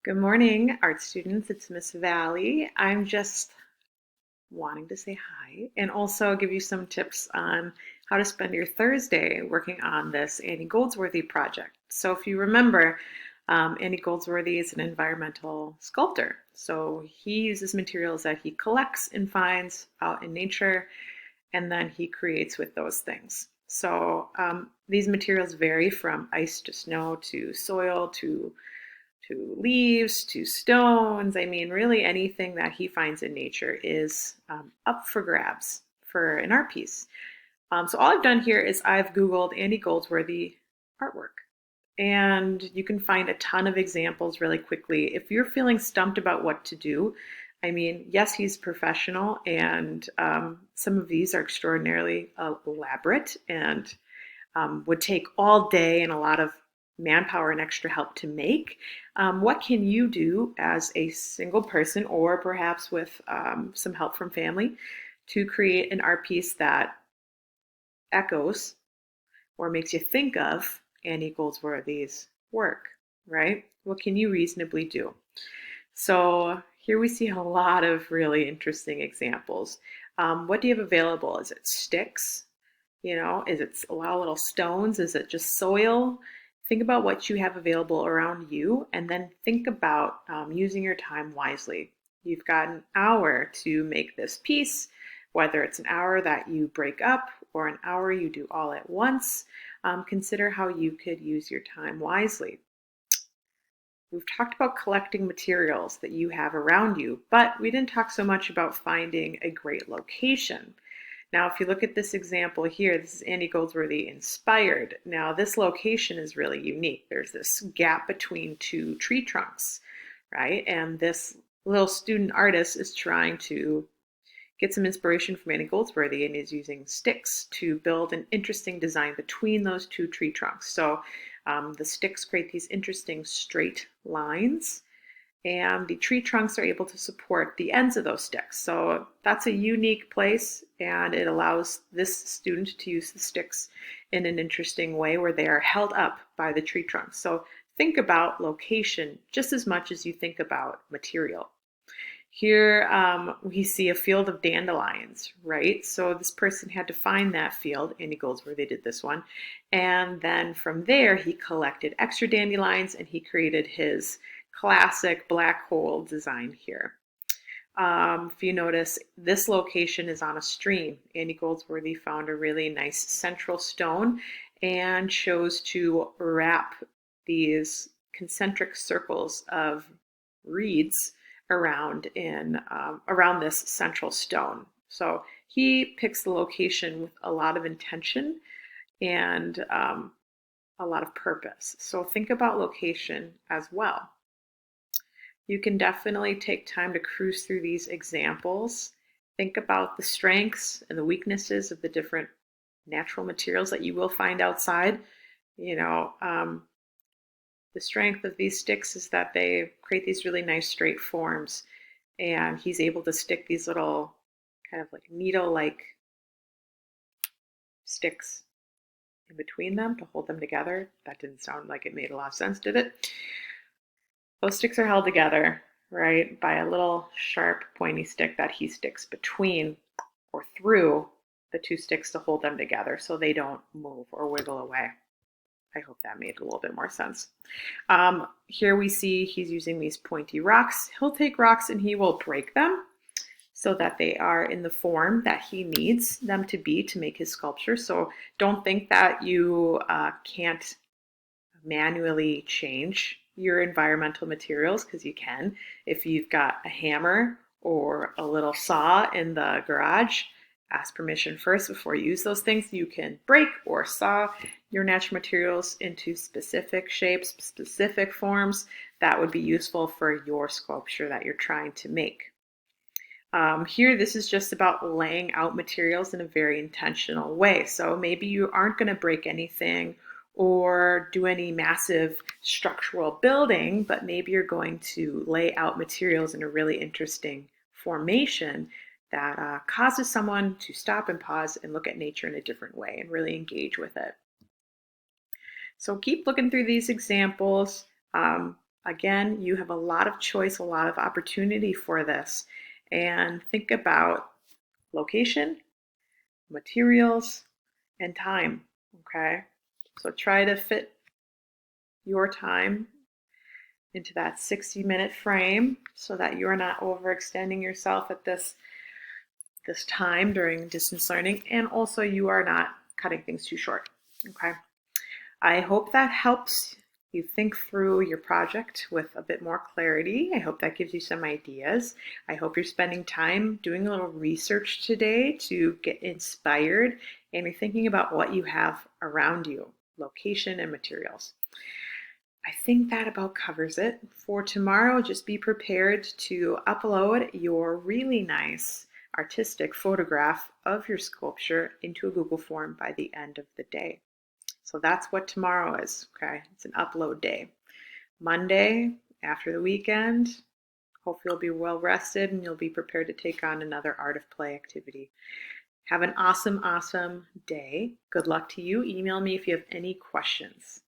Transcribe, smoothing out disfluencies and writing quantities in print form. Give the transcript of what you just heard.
Good morning, art students. It's Miss Valley. I'm just wanting to say hi and also give you some tips on how to spend your Thursday working on this Andy Goldsworthy project. So, if you remember, Andy Goldsworthy is an environmental sculptor. So, he uses materials that he collects and finds out in nature, and then he creates with those things. So, these materials vary from ice to snow to soil to leaves, to stones. I mean, really anything that he finds in nature is up for grabs for an art piece. So all I've done here is I've Googled Andy Goldsworthy artwork. And you can find a ton of examples really quickly. If you're feeling stumped about what to do, I mean, yes, he's professional, and some of these are extraordinarily elaborate and would take all day and a lot of manpower and extra help to make. What can you do as a single person or perhaps with some help from family to create an art piece that echoes or makes you think of Andy Goldsworthy's work, right? What can you reasonably do? So here we see a lot of really interesting examples. What do you have available? Is it sticks? Is it a lot of little stones? Is it just soil? Think about what you have available around you and then think about using your time wisely. You've got an hour to make this piece, whether it's an hour that you break up or an hour you do all at once. Consider how you could use your time wisely. We've talked about collecting materials that you have around you, but we didn't talk so much about finding a great location. Now, if you look at this example here, this is Andy Goldsworthy inspired. Now, this location is really unique. There's this gap between two tree trunks, right? And this little student artist is trying to get some inspiration from Andy Goldsworthy and is using sticks to build an interesting design between those two tree trunks. So the sticks create these interesting straight lines, and the tree trunks are able to support the ends of those sticks. So that's a unique place, and it allows this student to use the sticks in an interesting way where they are held up by the tree trunks. So think about location just as much as you think about material. Here we see a field of dandelions, right? So this person had to find that field. Andy Goldsworthy did this one. And then from there, he collected extra dandelions and he created his classic black hole design here. If you notice, this location is on a stream. Andy Goldsworthy found a really nice central stone and chose to wrap these concentric circles of reeds around this central stone. So he picks the location with a lot of intention and a lot of purpose. So think about location as well. You can definitely take time to cruise through these examples. Think about the strengths and the weaknesses of the different natural materials that you will find outside. You know, the strength of these sticks is that they create these really nice straight forms, and he's able to stick these little kind of like needle-like sticks in between them to hold them together. That didn't sound like it made a lot of sense, did it? Those sticks are held together, right, by a little sharp pointy stick that he sticks between or through the two sticks to hold them together so they don't move or wiggle away. I hope that made a little bit more sense. Here we see he's using these pointy rocks. He'll take rocks and he will break them so that they are in the form that he needs them to be to make his sculpture. So don't think that you can't manually change your environmental materials, because you can. If you've got a hammer or a little saw in the garage, ask permission first before you use those things. You can break or saw your natural materials into specific shapes, specific forms that would be useful for your sculpture that you're trying to make. Here, this is just about laying out materials in a very intentional way. So maybe you aren't going to break anything or do any massive structural building, but maybe you're going to lay out materials in a really interesting formation that causes someone to stop and pause and look at nature in a different way and really engage with it. So keep looking through these examples. Again, you have a lot of choice, a lot of opportunity for this. And think about location, materials, and time. Okay. So try to fit your time into that 60-minute frame so that you're not overextending yourself at this time during distance learning, and also you are not cutting things too short. Okay. I hope that helps you think through your project with a bit more clarity. I hope that gives you some ideas. I hope you're spending time doing a little research today to get inspired, and you're thinking about what you have around you, location and materials. I think that about covers it. For tomorrow, just be prepared to upload your really nice artistic photograph of your sculpture into a Google form by the end of the day. So that's what tomorrow is, okay? It's an upload day. Monday, after the weekend, hopefully you'll be well rested and you'll be prepared to take on another art of play activity. Have an awesome, awesome day. Good luck to you. Email me if you have any questions.